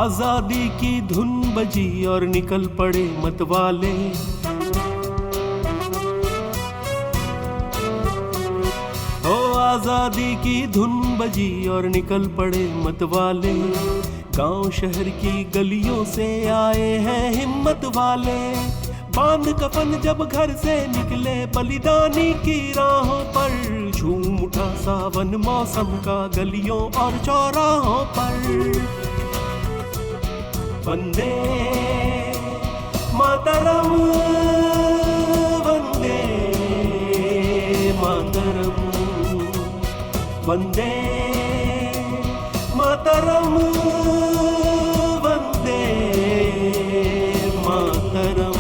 आजादी की धुन बजी और निकल पड़े मतवाले। ओ आजादी की धुन बजी और निकल पड़े मतवाले। गांव शहर की गलियों से आए हैं हिम्मत वाले। बांध कफन जब घर से निकले बलिदानी की राहों पर। झूम उठा सावन मौसम का गलियों और चौराहों पर। वंदे मातरम, वंदे मातरम, वंदे मातरम, वंदे मातरम।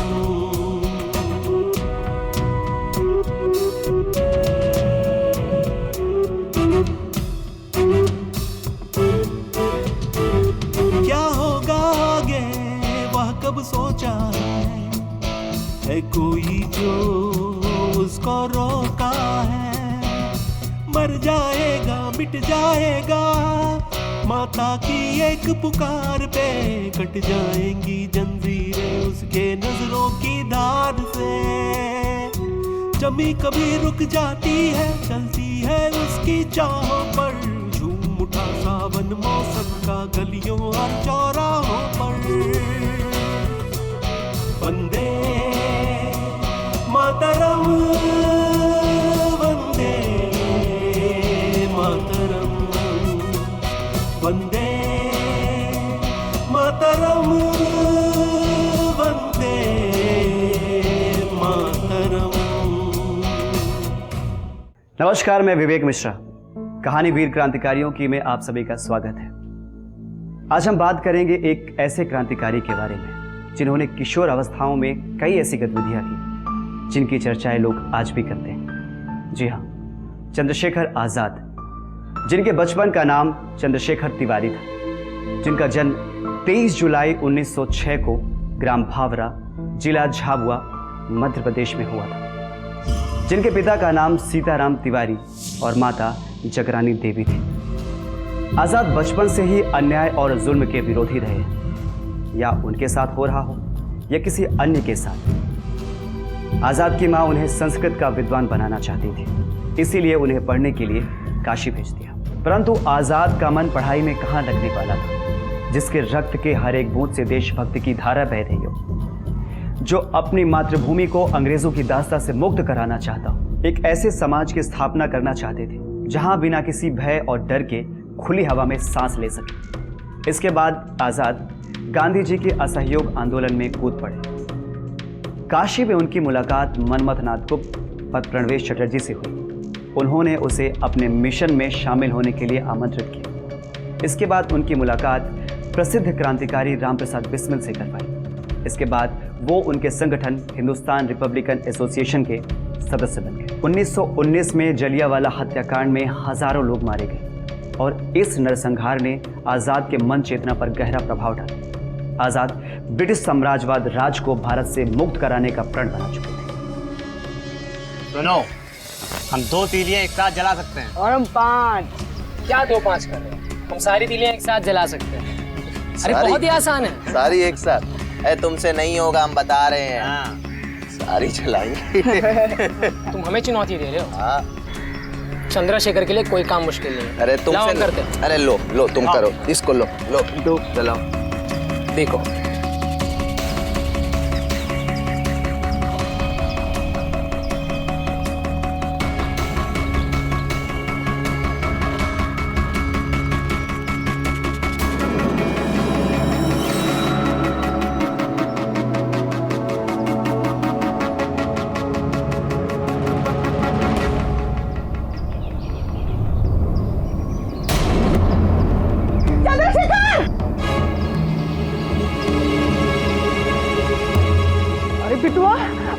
क्या होगा आगे वह कब सोचा है कोई जो उसको रोका है। मर जाएगा मिट जाएगा माता की एक पुकार पे। कट जाएंगी जंजीरें उसके नजरों की धार से। जमी कभी रुक जाती है चलती है उसकी चाहों पर। झूम उठा सावन मौसम का गलियों और चौराहों पर। वंदे मातरम, वंदे मातरम, वंदे मातरम, वंदे मातरम। नमस्कार, मैं विवेक मिश्रा, कहानी वीर क्रांतिकारियों की में आप सभी का स्वागत है। आज हम बात करेंगे एक ऐसे क्रांतिकारी के बारे में जिन्होंने किशोर अवस्थाओं में कई ऐसी गतिविधियां की जिनकी चर्चाएं लोग आज भी करते हैं। जी हाँ, चंद्रशेखर आजाद, जिनके बचपन का नाम चंद्रशेखर तिवारी था, जिनका जन्म 23 जुलाई 1906 को ग्राम भावरा, जिला झाबुआ, मध्य प्रदेश में हुआ था, जिनके पिता का नाम सीताराम तिवारी और माता जगरानी देवी थी। आजाद बचपन से ही अन्याय और जुल्म के विरोधी रहे, या उनके साथ हो रहा हो या किसी अन्य के साथ। आजाद की मां उन्हें संस्कृत का विद्वान बनाना चाहती थी, इसीलिए उन्हें पढ़ने के लिए काशी भेज दिया। परंतु आजाद का मन पढ़ाई में कहां लगने वाला था, जिसके रक्त के हर एक बूंद से देशभक्ति की धारा बह रही हो, जो अपनी मातृभूमि को अंग्रेजों की दास्ता से मुक्त कराना चाहता हो। एक ऐसे समाज की स्थापना करना चाहते थे जहां बिना किसी भय और डर के खुली हवा में सांस ले सके। इसके बाद आजाद गांधी जी के असहयोग आंदोलन में कूद पड़े। काशी में उनकी मुलाकात मनमथनाथ गुप्त और प्रणवेश चटर्जी से हुई। उन्होंने उसे अपने मिशन में शामिल होने के लिए आमंत्रित किया। इसके बाद उनकी मुलाकात प्रसिद्ध क्रांतिकारी रामप्रसाद बिस्मिल से करवाई। इसके बाद वो उनके संगठन हिंदुस्तान रिपब्लिकन एसोसिएशन के सदस्य बन गए। 1919 में जलियांवाला हत्याकांड में हजारों लोग मारे गए और इस नरसंहार ने आजाद के मन चेतना पर गहरा प्रभाव डाला। आजाद ब्रिटिश साम्राज्यवाद राज को भारत से मुक्त कराने का प्रण बना चुके थे। सुनो, हम 2 तीलियां एक साथ जला सकते हैं। और हम 5। क्या 2-5 कर रहे हैं? हम सारी तीलियां एक साथ जला सकते हैं। अरे बहुत ही आसान है। सारी एक साथ? तुमसे नहीं होगा, हम बता रहे हैं। हाँ। सारी चलाएंगे। तुम हमें चुनौती दे रहे हो। हाँ। चंद्रशेखर के लिए कोई काम मुश्किल नहीं है। अरे तुमसे करते हैं। अरे लो तुम करो, इसको लो चलाओ। देखो,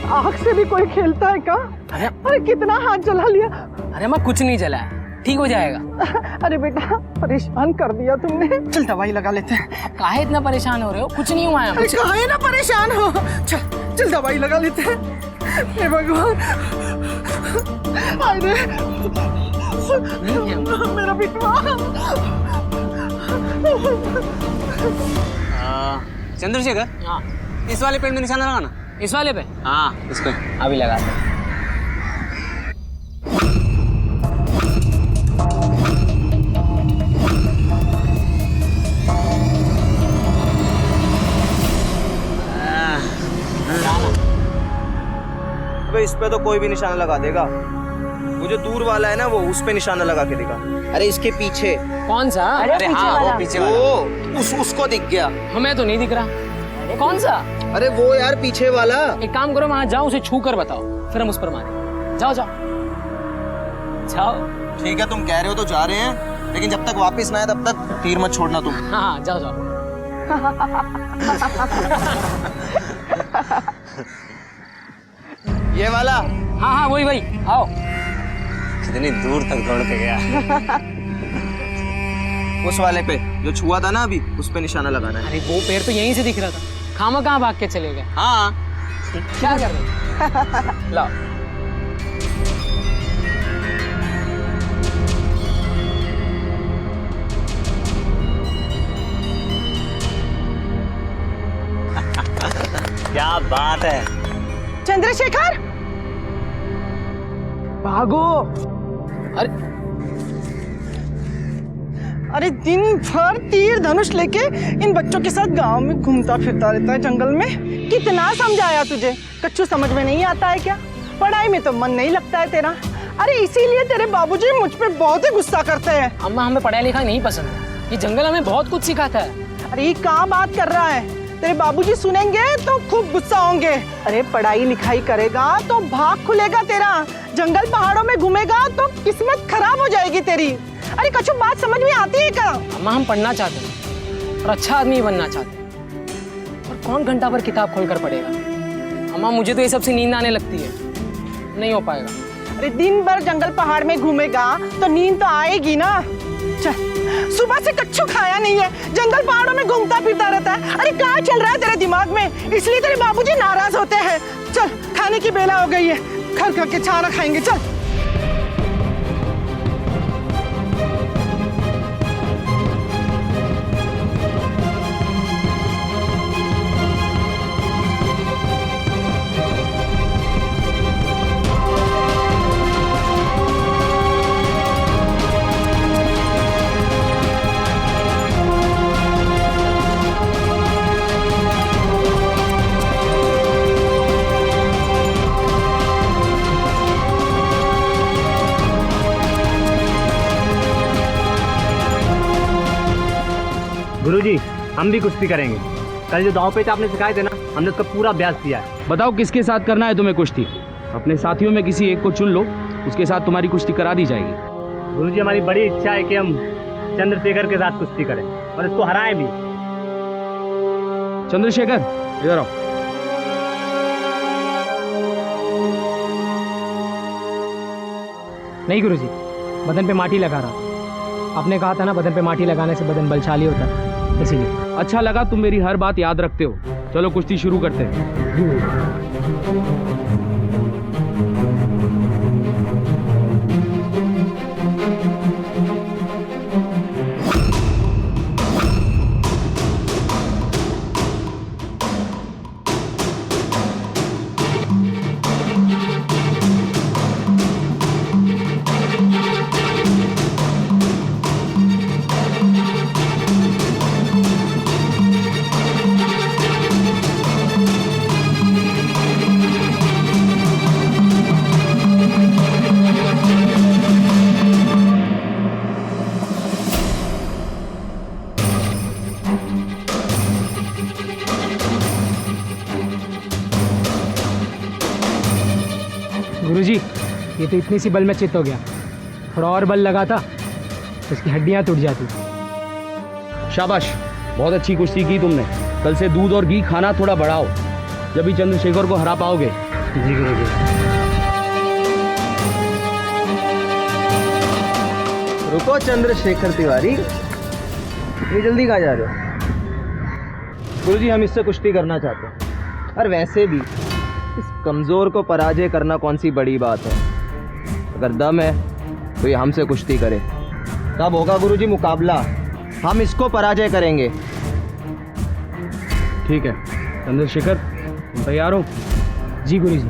आग से भी कोई खेलता है क्या? अरे कितना हाथ जला लिया। अरे मैं कुछ नहीं जला है, ठीक हो जाएगा। अरे बेटा, परेशान कर दिया तुमने। चल दवाई लगा लेते हैं। काहे इतना परेशान हो रहे हो? कुछ नहीं हुआ है मुझे। काहे ना परेशान हो, चल दवाई लगा लेते हैं। हे भगवान, हाय रे मेरा बेटवा। चंद्रशेखर, हाँ इस वाले पेड़ में निशाना लगाना। इस वाले पे हाँ इसको। अभी लगाते हैं। अबे इस पे तो कोई भी निशाना लगा देगा। वो जो दूर वाला है ना, वो उस पे निशाना लगा के दिखा। अरे इसके पीछे। कौन सा? अरे हाँ वो पीछे वाला। वो उसको दिख गया। हमें तो नहीं दिख रहा। कौन सा? अरे वो यार पीछे वाला। एक काम करो, वहां जाओ, उसे छू कर बताओ, फिर हम उस पर मारें। जाओ जाओ जाओ। ठीक है, तुम कह रहे हो तो जा रहे हैं, लेकिन जब तक वापस ना आए तब तक तीर मत छोड़ना तुम। हाँ हाँ जाओ जाओ। ये वाला। हाँ हाँ वही वही, आओ। कितनी दूर तक दौड़ के गया। उस वाले पे जो छुआ था ना अभी, उस पे निशाना लगाना है। अरे वो पेड़ तो यहीं से दिख रहा था, खामा कहाँ भाग के चले गए? हाँ क्या कर रहे? लाओ। क्या बात है। चंद्रशेखर भागो। अरे अरे दिन भर तीर धनुष लेके इन बच्चों के साथ गांव में घूमता फिरता रहता है जंगल में। कितना समझाया तुझे, कच्चू समझ में नहीं आता है क्या? पढ़ाई में तो मन नहीं लगता है तेरा। अरे इसीलिए तेरे बाबूजी मुझ पे बहुत ही गुस्सा करते हैं। अम्मा, हमें पढ़ाई लिखाई नहीं पसंद है। ये जंगल हमें बहुत कुछ सिखाता है। अरे ये कहाँ बात कर रहा है? तेरे बाबूजी सुनेंगे तो खूब गुस्सा होंगे। अरे पढ़ाई लिखाई करेगा तो भाग खुलेगा तेरा। जंगल पहाड़ों में घूमेगा तो किस्मत खराब हो जाएगी तेरी। अरे कछु बात समझ में आती है क्या? अम्मा, हम पढ़ना चाहते हैं और अच्छा आदमी बनना चाहते हैं, और कौन घंटा भर किताब खोल कर पढ़ेगा? अम्मा, मुझे तो ये सबसे नींद आने लगती है, नहीं हो पाएगा। अरे दिन भर जंगल पहाड़ में घूमेगा तो नींद तो आएगी ना। चल, सुबह से कच्चू खाया नहीं है, जंगल पहाड़ों में घूमता फिरता रहता है। अरे क्या चल रहा है तेरे दिमाग में? इसलिए तेरे बाबूजी नाराज होते हैं। चल, खाने की बेला हो गई है, घर घर के खाना खाएंगे। चल। गुरुजी, हम भी कुश्ती करेंगे। कल जो दांव पेच आपने सिखाए थे ना, हमने उसका पूरा अभ्यास किया है। बताओ किसके साथ करना है तुम्हें कुश्ती? अपने साथियों में किसी एक को चुन लो, उसके साथ तुम्हारी कुश्ती करा दी जाएगी। गुरुजी, हमारी बड़ी इच्छा है कि हम चंद्रशेखर के साथ कुश्ती करें और इसको हराएं भी। चंद्रशेखर, इधर आओ। नहीं गुरुजी, बदन पे माटी लगा रहा था। आपने कहा था ना, बदन पे माटी लगाने से बदन बलशाली होता है, इसीलिए। अच्छा लगा तुम मेरी हर बात याद रखते हो। चलो कुश्ती शुरू करते हैं। गुरुजी, ये तो इतनी सी बल में चित्त हो गया। थोड़ा और बल लगा था तो इसकी हड्डियां टूट जाती। शाबाश, बहुत अच्छी कुश्ती की तुमने। कल से दूध और घी खाना थोड़ा बढ़ाओ, जब भी चंद्रशेखर को हरा पाओगे। जी गुरुजी। रुको चंद्रशेखर तिवारी, इतनी जल्दी कहाँ जा रहे हो? गुरुजी, हम इससे कुश्ती करना चाहते हैं। और वैसे भी इस कमजोर को पराजय करना कौन सी बड़ी बात है। अगर दम है तो ये हमसे कुश्ती करे। कब होगा गुरुजी मुकाबला? हम इसको पराजय करेंगे। ठीक है चंद्रशेखर, तुम तैयार हो? जी गुरुजी,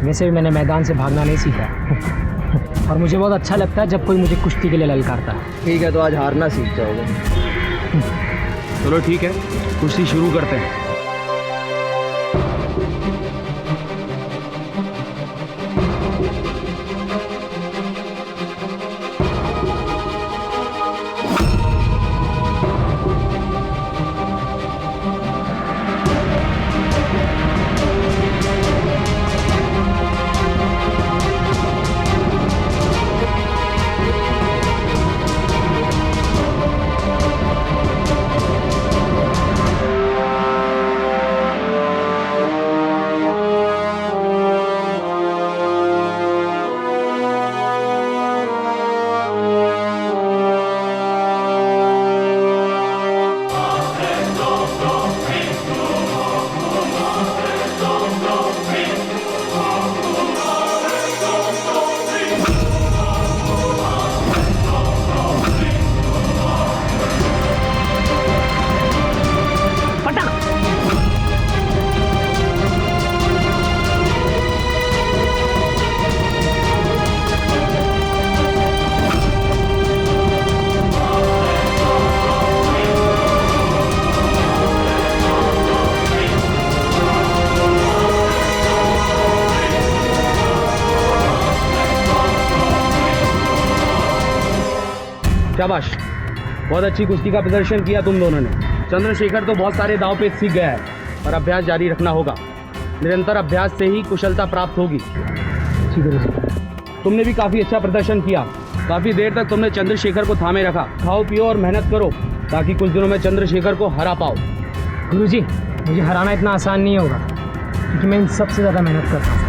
वैसे भी मैंने मैदान से भागना नहीं सीखा है। और मुझे बहुत अच्छा लगता है जब कोई मुझे कुश्ती के लिए ललकारता है। ठीक है, तो आज हारना सीख जाओगे। चलो ठीक है, कुश्ती शुरू करते हैं। शाबाश, बहुत अच्छी कुश्ती का प्रदर्शन किया तुम दोनों ने। चंद्रशेखर तो बहुत सारे दांव पेच सीख गया है, और अभ्यास जारी रखना होगा। निरंतर अभ्यास से ही कुशलता प्राप्त होगी। तुमने भी काफ़ी अच्छा प्रदर्शन किया। काफ़ी देर तक तुमने चंद्रशेखर को थामे रखा। खाओ पियो और मेहनत करो, ताकि कुछ दिनों में चंद्रशेखर को हरा पाओ। गुरुजी, मुझे हराना इतना आसान नहीं होगा, क्योंकि मैं इन सबसे ज़्यादा मेहनत करता हूँ।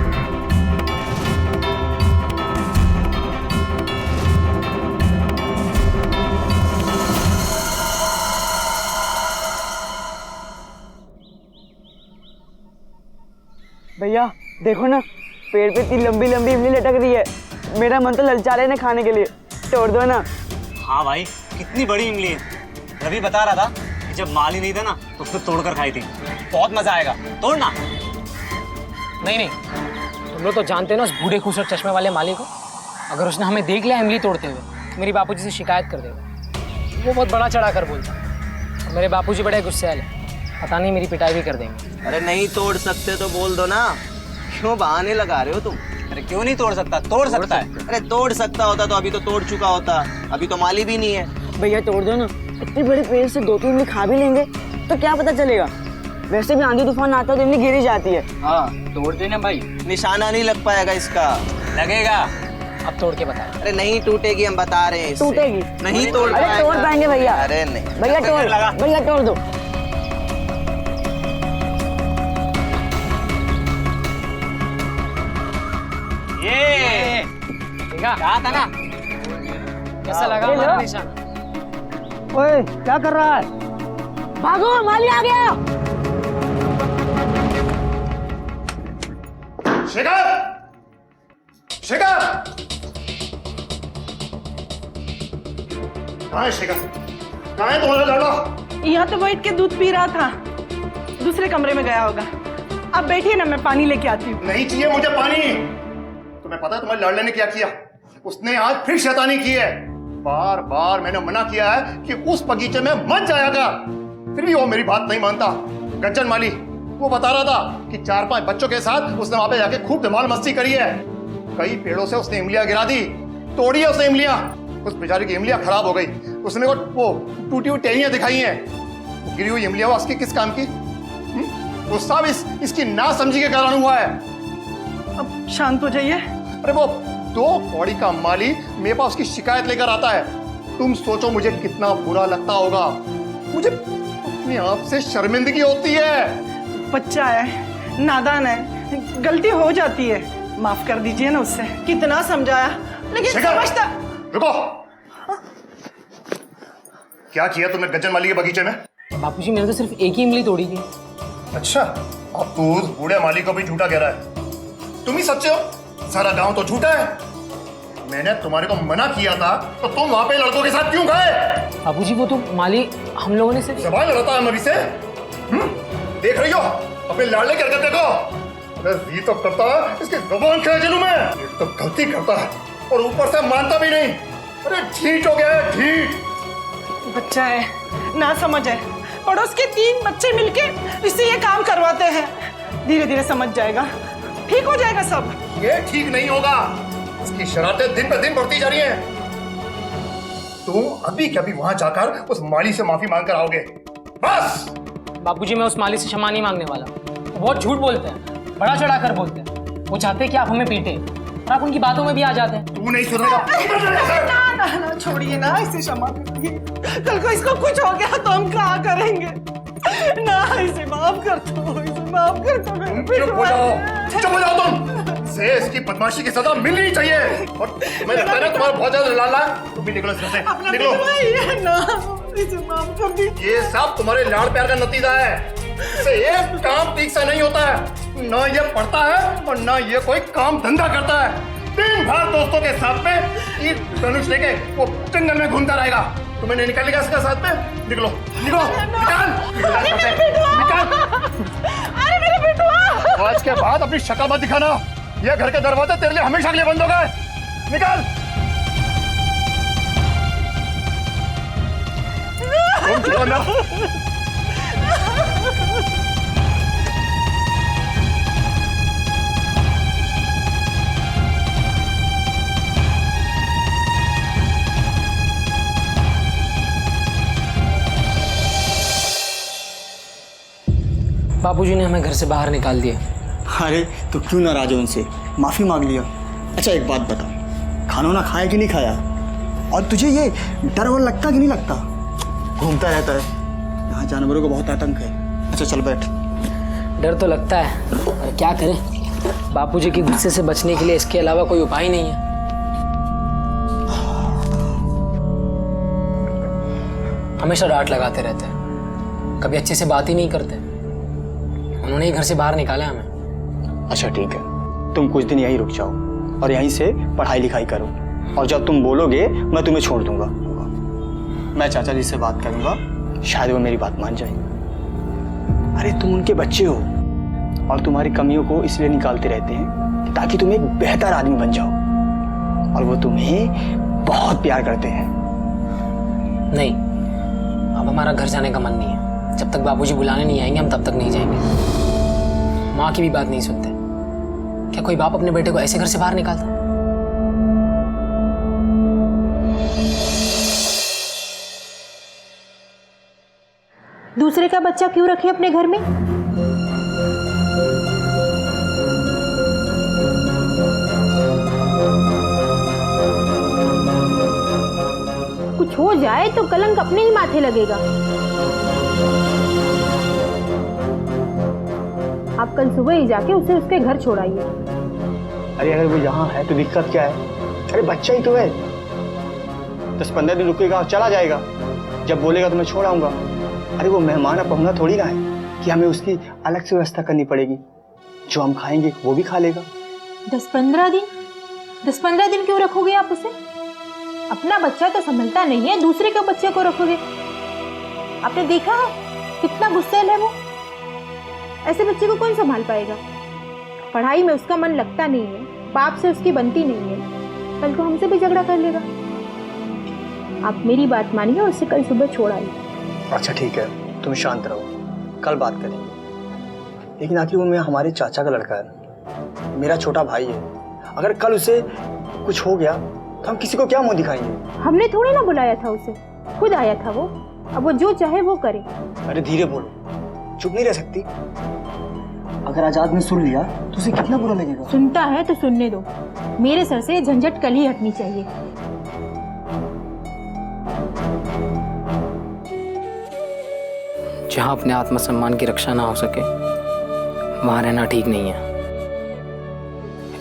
भैया देखो ना, पेड़ पे इतनी लंबी लंबी इमली लटक रही है। मेरा मन तो ललचा रहे ना खाने के लिए, तोड़ दो ना। हाँ भाई, कितनी बड़ी इमली है। रवि बता रहा था कि जब माली नहीं था ना तो उसको तोड़कर खाई थी। बहुत मजा आएगा, तोड़ना। नहीं, तुम लोग तो जानते हो ना उस बूढ़े खूबसूरत चश्मे वाले माली को। अगर उसने हमें देख लिया इमली तोड़ते हुए, तो मेरी बापूजी से शिकायत कर देगा। वो बहुत बड़ा चढ़ा कर बोलता है। मेरे बापूजी बड़े गुस्सैल हैं, पता नहीं मेरी पिटाई भी कर देंगे। अरे नहीं तोड़ सकते तो बोल दो ना, क्यों बहाने लगा रहे हो तुम? अरे क्यों नहीं तोड़ सकता? तोड़ सकता है। अरे तोड़ सकता होता तो अभी तो तोड़ चुका होता। अभी तो माली भी नहीं है। भैया तोड़ दो ना, इतनी बड़ी पेड़ से 2-3 इमली खा भी लेंगे तो क्या पता चलेगा। वैसे भी आंधी तूफान आता है तो इमली गिरी जाती है। हाँ तोड़ देना भाई, निशाना नहीं लग पाएगा इसका। लगेगा। अब तोड़ के बता। अरे नहीं टूटेगी, हम बता रहे हैं इससे। टूटेगी नहीं तोड़ अरे तोड़ पाएंगे भैया। अरे नहीं भैया तोड़, भैया तोड़ दो। ये कहा था ना, कैसा लगा हमारा निशाना? ओए क्या कर रहा है? भागो, माली आ गया। शेखर! शेखर! कहाँ है शेखर? कहाँ है तुम्हारा लड़का? यहाँ तो बैठ के दूध पी रहा था, दूसरे कमरे में गया होगा। आप बैठिए ना, मैं पानी लेके आती हूँ। नहीं चाहिए मुझे पानी। तुम्हें पता है तुम्हारे लड़ने ने क्या किया? उसने आज फिर शैतानी की है। बार बार मैंने मना किया है कि उस बगीचे में मत जाया कर, फिर भी वो मेरी बात नहीं मानता। गज्जन माली वो बता रहा था कि 4-5 बच्चों के साथ उसने वहां पे जाके खूब धमाल मस्ती करी है। कई पेड़ों से उसने इमलियां गिरा दी, तोड़ी है उसने इमलियां। उस बेचारे की इमलियां खराब हो गई। उसने वो टूटी हुई टहनियां दिखाई हैं। गिरी हुई इमलियां वो उसकी किस काम की? वो सब इसकी नासमझी के कारण हुआ है। अब शांत हो जाइए। अरे वो 2 कौड़ी का माली मेरे पास उसकी शिकायत लेकर आता है। तुम सोचो मुझे कितना बुरा लगता होगा। मुझे अपने आप से शर्मिंदगी होती है। बच्चा है, नादान है, गलती हो जाती है, माफ कर दीजिए ना उससे। कितना समझाया लेकिन समझता। रुको, क्या किया तुमने गज्जन माली के बगीचे में? बापूजी मैंने तो सिर्फ एक ही इमली तोड़ी थी। अच्छा, अब तू उस बूढ़े माली को भी झूठा कह रहा है। तुम ही सच्चे हो, सारा गांव तो झूठा है। मैंने तुम्हारे को मना किया था तो तुम वहां पे लड़कों के साथ क्यों गए? बापूजी वो तो माली हम लोगों ने सिर्फ सवाल लड़ता है मरी से। देख रही हो अपने लाडले की हरकतें को? अरे जी तो करता है इसकी जुबान खींच लूं मैं। एक तो गलती करता है और ऊपर से मानता भी नहीं। अरे ढीठ हो गया है, ढीठ। बच्चा है ना समझ है, पड़ोस के 3 बच्चे मिलके इससे ये काम करवाते हैं। धीरे धीरे समझ जाएगा, ठीक हो जाएगा सब। ये ठीक नहीं होगा, इसकी शरारतें दिन पे दिन बढ़ती जा रही हैं। तुम अभी के अभी वहां जाकर उस माली से माफी मांग कर आओगे, बस। बापूजी, मैं उस माली से क्षमा नहीं मांगने वाला। वो बहुत झूठ बोलते हैं, बड़ा चढ़ा कर बोलते हैं। वो चाहते हैं कि आप हमें पीटे और आप उनकी बातों में भी आ जाते हैं। तू नहीं सुनेगा। ना छोड़िए ना, इसे क्षमा करिए। कल को इसको कुछ हो गया तो हम क्या करेंगे? ना, इसे माफ कर दो, इसे माफ कर दो। चुप हो जाओ, चुप हो जाओ तुम। से इसकी बदमाशी की सजा मिलनी चाहिए। और तुम्हें लगता है ना तुम्हारा बहुत ज्यादा लाला, तुम भी निकलो इसमें से, निकलो। ना, इसे माफ कर दीजिए। ये सब तुम्हारे लाड़ प्यार का नतीजा है। इससे एक काम ठीक से नहीं होता है। ना ये पढ़ता है और ना ये कोई काम धंधा करता है। दिन भर दोस्तों के साथ में ये धनुष लेके वो जंगल में घूमता रहेगा। तुम्हें नहीं निकालेगा इसके साथ में? निकलो, निकलो, निकाल, निकाल। अरे मेरे बेटुआ! आज के बाद अपनी शक्ल मत दिखाना। ये घर के दरवाजे तेरे लिए हमेशा के लिए बंद हो गए। निकाल। तुम छोड़ो ना। बापूजी ने हमें घर से बाहर निकाल दिया। अरे तो क्यों नाराज हो उनसे? माफी मांग लिया। अच्छा एक बात बता, खाना ना खाया कि नहीं खाया? और तुझे ये डर और लगता कि नहीं लगता? घूमता रहता है, यहाँ जानवरों को बहुत आतंक है। अच्छा चल बैठ। डर तो लगता है, पर क्या करें? बापूजी के गुस्से से बचने के लिए इसके अलावा कोई उपाय ही नहीं है। हमेशा डांट लगाते रहते हैं, कभी अच्छे से बात ही नहीं करते। उन्होंने ही घर से बाहर निकाला हमें। अच्छा ठीक है, तुम कुछ दिन यहीं रुक जाओ और यहीं से पढ़ाई लिखाई करो, और जब तुम बोलोगे मैं तुम्हें छोड़ दूंगा। मैं चाचा जी से बात करूंगा, शायद वो मेरी बात मान जाए। अरे तुम उनके बच्चे हो और तुम्हारी कमियों को इसलिए निकालते रहते हैं ताकि तुम एक बेहतर आदमी बन जाओ, और वो तुम्हें बहुत प्यार करते हैं। नहीं, अब हमारा घर जाने का मन नहीं है। जब तक बापूजी बुलाने नहीं आएंगे हम तब तक नहीं जाएंगे। माँ की भी बात नहीं सुनते। क्या कोई बाप अपने बेटे को ऐसे घर से बाहर निकालता? दूसरे का बच्चा क्यों रखे अपने घर में? कुछ हो जाए तो कलंक अपने ही माथे लगेगा। आप कल सुबह ही जाके उसे उसके घर छोड़ाइए। अरे अगर वो यहाँ है तो दिक्कत क्या है? अरे बच्चा ही तो है, 10-15 दिन रुकेगा और चला जाएगा। जब बोलेगा तो मैं छोड़ आऊंगा। अरे वो मेहमान पहुंचना थोड़ी ना है कि हमें उसकी अलग से व्यवस्था करनी पड़ेगी। जो हम खाएंगे वो भी खा लेगा। 10-15 दिन? 10-15 दिन क्यों रखोगे आप उसे? अपना बच्चा तो संभलता नहीं है, दूसरे के बच्चे को रखोगे। आपने देखा है कितना गुस्सैल है वो। ऐसे बच्चे को कौन संभाल पाएगा? पढ़ाई में उसका मन लगता नहीं है, बाप से उसकी बनती नहीं है, कल को हमसे भी झगड़ा कर लेगा। आप मेरी बात मानिए और उसे कल सुबह छोड़ आइए। अच्छा ठीक है, तुम शांत रहो, कल बात करेंगे। लेकिन आखिर वो हमारे चाचा का लड़का है, मेरा छोटा भाई है। अगर कल उसे कुछ हो गया तो हम किसी को क्या मुंह दिखाएंगे? हमने थोड़ी ना बुलाया था उसे, खुद आया था वो। अब वो जो चाहे वो करे। अरे धीरे बोलो, चुप नहीं रह सकती। अगर आजाद ने सुन लिया तो उसे कितना बुरा लगेगा। सुनता है तो सुनने दो, मेरे सर से झंझट कल ही हटनी चाहिए। जहाँ अपने आत्मसम्मान की रक्षा ना हो सके वहाँ रहना ठीक नहीं है।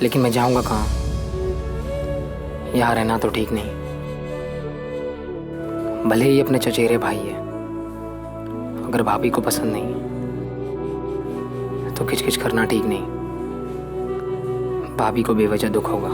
लेकिन मैं जाऊंगा कहाँ? यहाँ रहना तो ठीक नहीं। भले ही अपने चचेरे भाई है, अगर भाभी को पसंद नहीं तो खिचखिच करना ठीक नहीं। भाभी को बेवजह दुख होगा।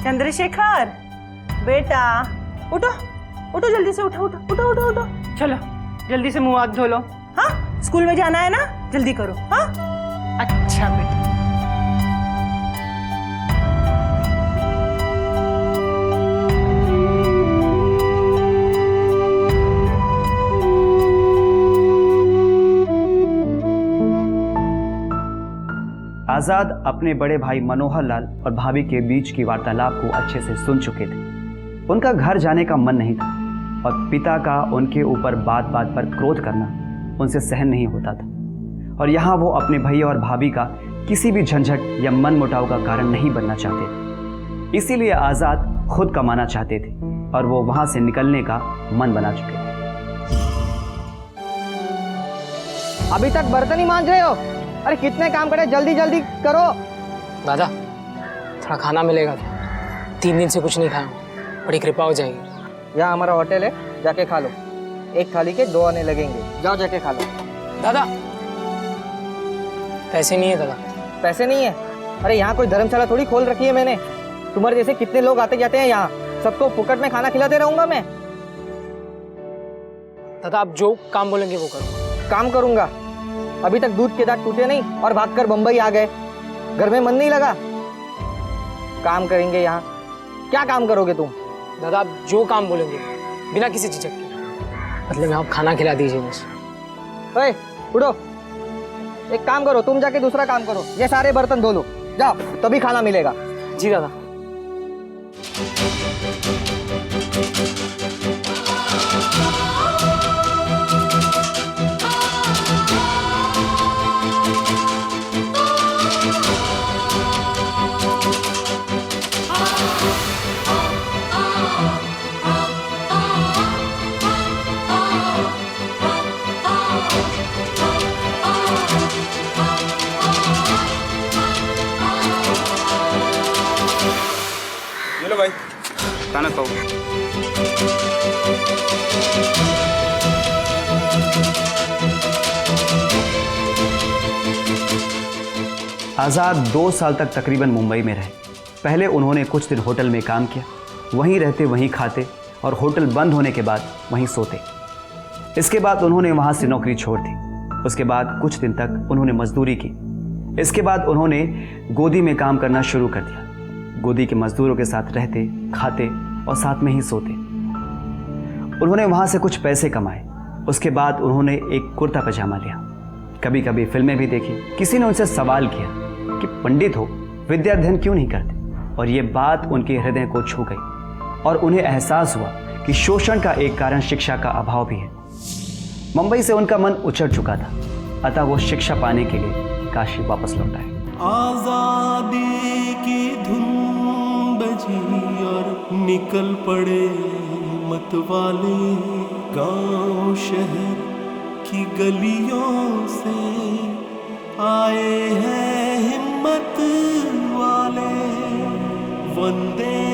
चंद्रशेखर बेटा उठो उठो, जल्दी से उठो उठो उठो उठो उठो, चलो जल्दी से मुंह हाथ धो लो। हाँ, स्कूल में जाना है ना, जल्दी करो। हाँ, अच्छा बेटा। आजाद अपने बड़े भाई मनोहर लाल और भाभी के बीच की वार्तालाप को अच्छे से सुन चुके थे। उनका घर जाने का मन नहीं था और पिता का उनके ऊपर बात बात पर क्रोध करना उनसे सहन नहीं होता था। और यहाँ वो अपने भैया और भाभी का किसी भी झंझट या मन मुटाव का कारण नहीं बनना चाहते थे। इसीलिए आजाद खुद कमाना चाहते थे और वो वहां से निकलने का मन बना चुके थे। अभी तक बर्तन ही मांज रहे हो? अरे कितने काम करे, जल्दी जल्दी करो। दादा थोड़ा खाना मिलेगा क्या? 3 दिन से कुछ नहीं खाया हूँ, बड़ी कृपा हो जाएगी। यहाँ हमारा होटल है, जाके खा लो। एक थाली के 2 आने लगेंगे, जाओ जाके खा लो। दादा पैसे नहीं है दादा। पैसे नहीं है? अरे यहाँ कोई धर्मशाला थोड़ी खोल रखी है मैंने। तुम्हारे जैसे कितने लोग आते जाते हैं यहाँ, सबको फुकट में खाना खिलाते रहूंगा मैं? दादा आप जो काम बोलेंगे वो करो। काम करूंगा? अभी तक दूध के दांत टूटे नहीं और भागकर बंबई आ गए। घर में मन नहीं लगा? काम करेंगे यहाँ। क्या काम करोगे तुम? दादा आप जो काम बोलेंगे बिना किसी झिझक के, बदले में आप खाना खिला दीजिए बस। ओए उठो, एक काम करो, तुम जाके दूसरा काम करो। ये सारे बर्तन धो लो, जाओ, तभी खाना मिलेगा। जी दादा। लो भाई खाना खाओ। आज़ाद 2 साल तक तकरीबन मुंबई में रहे। पहले उन्होंने कुछ दिन होटल में काम किया, वहीं रहते वहीं खाते और होटल बंद होने के बाद वहीं सोते। इसके बाद उन्होंने वहाँ से नौकरी छोड़ दी। उसके बाद कुछ दिन तक उन्होंने मजदूरी की। इसके बाद उन्होंने गोदी में काम करना शुरू कर दिया। गोदी के मजदूरों के साथ रहते, खाते और साथ में ही सोते। उन्होंने वहाँ से कुछ पैसे कमाए। उसके बाद उन्होंने एक कुर्ता पजामा लिया। कभी कभी फिल्में भी देखी। किसी ने उनसे सवाल किया कि पंडित हो, विद्या अध्ययन क्यों नहीं करते? और ये बात उनके हृदय को छू गई और उन्हें एहसास हुआ कि शोषण का एक कारण शिक्षा का अभाव भी है। मुंबई से उनका मन उचट चुका था, अतः वो शिक्षा पाने के लिए काशी वापस लौट आए। आजादी की धुन बजी और निकल पड़े मतवाले, गांव शहर की गलियों से आए हैं हिम्मत वाले। वंदे